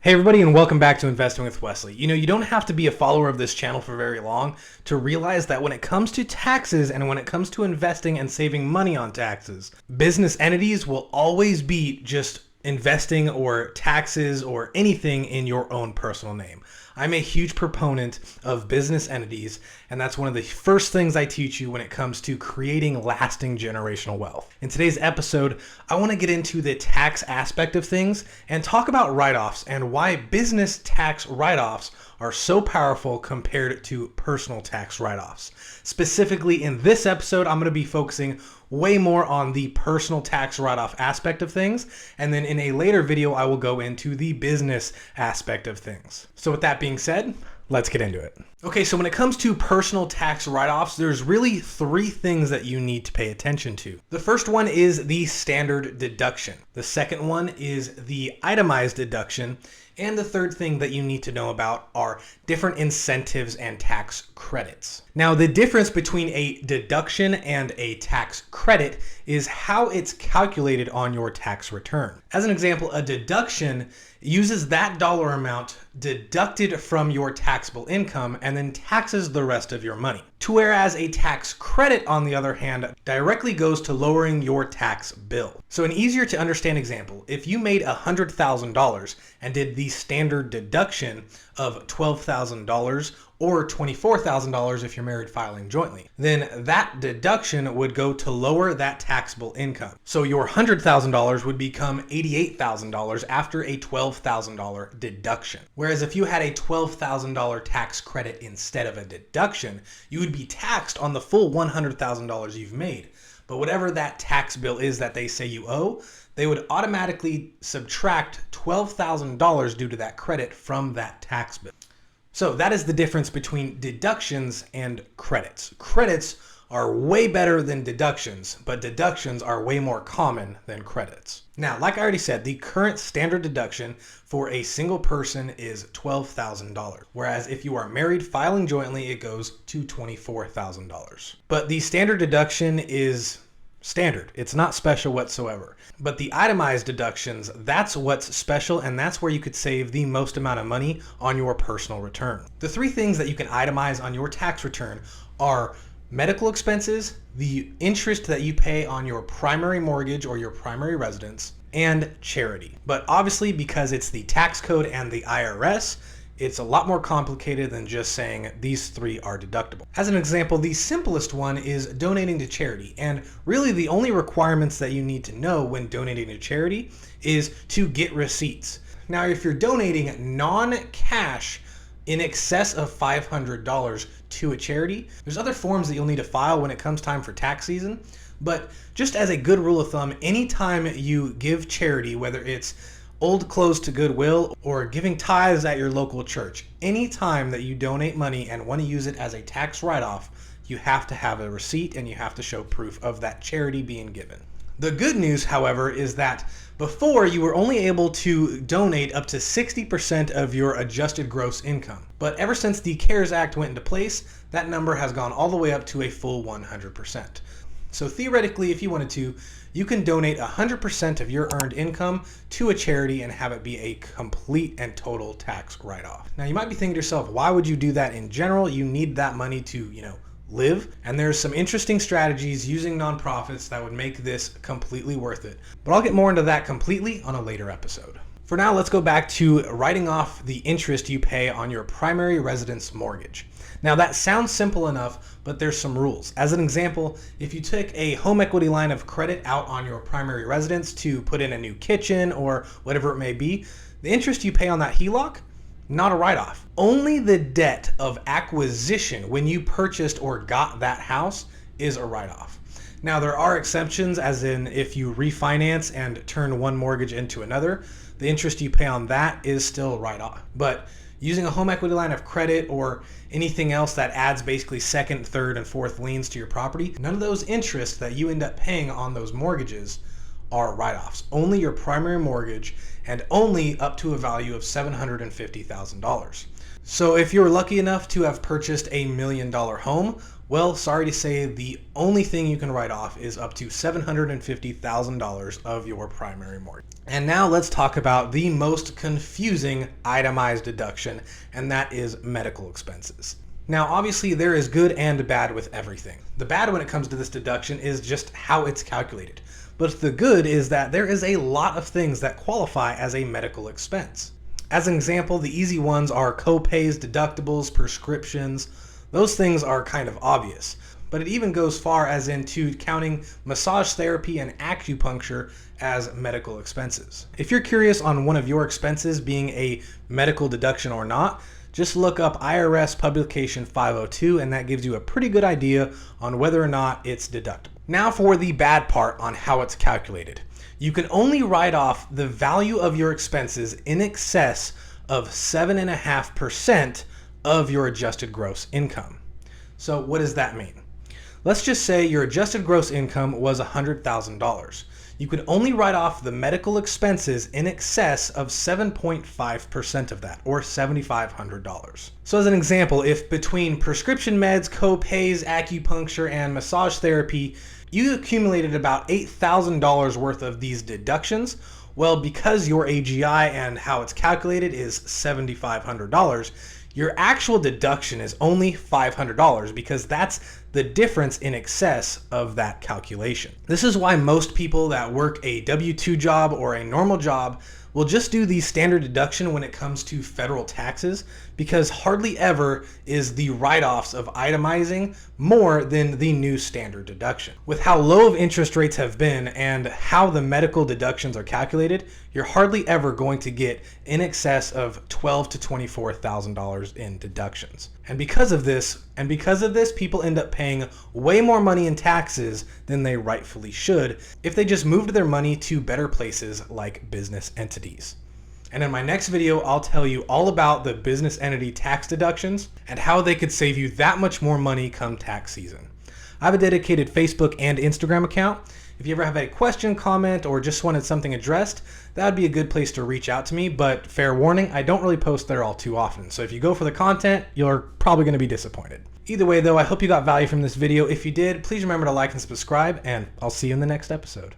Hey everybody, and welcome back to Investing with Wesley. You don't have to be a follower of this channel for very long to realize that when it comes to taxes and when it comes to investing and saving money on taxes, business entities will always beat just investing or taxes or anything in your own personal name. I'm a huge proponent of business entities, and that's one of the first things I teach you when it comes to creating lasting generational wealth. In today's episode, I want to get into the tax aspect of things and talk about write-offs and why business tax write-offs are so powerful compared to personal tax write-offs. Specifically in this episode, I'm going to be focusing way more on the personal tax write-off aspect of things, and then in a later video I will go into the business aspect of things. So with that being said, let's get into it. Okay, so when it comes to personal tax write-offs, there's really three things that you need to pay attention to. The first one is the standard deduction. The second one is the itemized deduction. And the third thing that you need to know about are different incentives and tax credits. Now, the difference between a deduction and a tax credit is how it's calculated on your tax return. As an example, a deduction uses that dollar amount deducted from your taxable income and then taxes the rest of your money. Whereas a tax credit, on the other hand, directly goes to lowering your tax bill. So an easier to understand example, if you made $100,000 and did the standard deduction of $12,000 or $24,000 if you're married filing jointly, then that deduction would go to lower that taxable income. So your $100,000 would become $88,000 after a $12,000 deduction. Whereas if you had a $12,000 tax credit instead of a deduction, you would be taxed on the full $100,000 you've made. But whatever that tax bill is that they say you owe, they would automatically subtract $12,000 due to that credit from that tax bill. So that is the difference between deductions and credits. Credits are way better than deductions, but deductions are way more common than credits. Now, like I already said, the current standard deduction for a single person is $12,000, whereas if you are married filing jointly, it goes to $24,000. But the standard deduction is standard. It's not special whatsoever. But the itemized deductions, that's what's special, and that's where you could save the most amount of money on your personal return. The three things that you can itemize on your tax return are medical expenses, the interest that you pay on your primary mortgage or your primary residence, and charity. But obviously, because it's the tax code and the IRS, it's a lot more complicated than just saying these three are deductible. As an example, the simplest one is donating to charity. And really the only requirements that you need to know when donating to charity is to get receipts. Now, if you're donating non-cash in excess of $500 to a charity, there's other forms that you'll need to file when it comes time for tax season. But just as a good rule of thumb, anytime you give charity, whether it's old clothes to Goodwill or giving tithes at your local church, anytime that you donate money and want to use it as a tax write-off, you have to have a receipt and you have to show proof of that charity being given. The good news, however, is that before you were only able to donate up to 60% of your adjusted gross income. But ever since the CARES Act went into place, that number has gone all the way up to a full 100%. So theoretically, if you wanted to, you can donate 100% of your earned income to a charity and have it be a complete and total tax write-off. Now, you might be thinking to yourself, why would you do that in general? You need that money to, live. And there's some interesting strategies using nonprofits that would make this completely worth it. But I'll get more into that completely on a later episode. For now, let's go back to writing off the interest you pay on your primary residence mortgage. Now, that sounds simple enough, but there's some rules. As an example, if you took a home equity line of credit out on your primary residence to put in a new kitchen or whatever it may be, the interest you pay on that HELOC, not a write-off. Only the debt of acquisition when you purchased or got that house is a write-off. Now, there are exceptions, as in if you refinance and turn one mortgage into another, the interest you pay on that is still write-off. But using a home equity line of credit or anything else that adds basically second, third, and fourth liens to your property, none of those interests that you end up paying on those mortgages are write-offs. Only your primary mortgage, and only up to a value of $750,000. So if you're lucky enough to have purchased $1 million home, Well, sorry to say, the only thing you can write off is up to $750,000 of your primary mortgage. And now let's talk about the most confusing itemized deduction, and that is medical expenses. Now, obviously, there is good and bad with everything. The bad when it comes to this deduction is just how it's calculated. But the good is that there is a lot of things that qualify as a medical expense. As an example, the easy ones are co-pays, deductibles, prescriptions. Those things are kind of obvious, but it even goes far as into counting massage therapy and acupuncture as medical expenses. If you're curious on one of your expenses being a medical deduction or not, just look up IRS Publication 502 and that gives you a pretty good idea on whether or not it's deductible. Now for the bad part on how it's calculated. You can only write off the value of your expenses in excess of 7.5% of your adjusted gross income. So what does that mean? Let's just say your adjusted gross income was $100,000. You could only write off the medical expenses in excess of 7.5% of that, or $7,500. So as an example, if between prescription meds, co-pays, acupuncture, and massage therapy, you accumulated about $8,000 worth of these deductions, well, because your AGI and how it's calculated is $7,500, your actual deduction is only $500 because that's the difference in excess of that calculation. This is why most people that work a W-2 job or a normal job will just do the standard deduction when it comes to federal taxes, because hardly ever is the write-offs of itemizing more than the new standard deduction. With how low of interest rates have been and how the medical deductions are calculated, you're hardly ever going to get in excess of $12,000 to $24,000 in deductions. And because of this, people end up paying way more money in taxes than they rightfully should if they just moved their money to better places like business entities. And in my next video, I'll tell you all about the business entity tax deductions and how they could save you that much more money come tax season. I have a dedicated Facebook and Instagram account. If you ever have a question, comment, or just wanted something addressed, that would be a good place to reach out to me, but fair warning, I don't really post there all too often. So if you go for the content, you're probably going to be disappointed. Either way though, I hope you got value from this video. If you did, please remember to like and subscribe, and I'll see you in the next episode.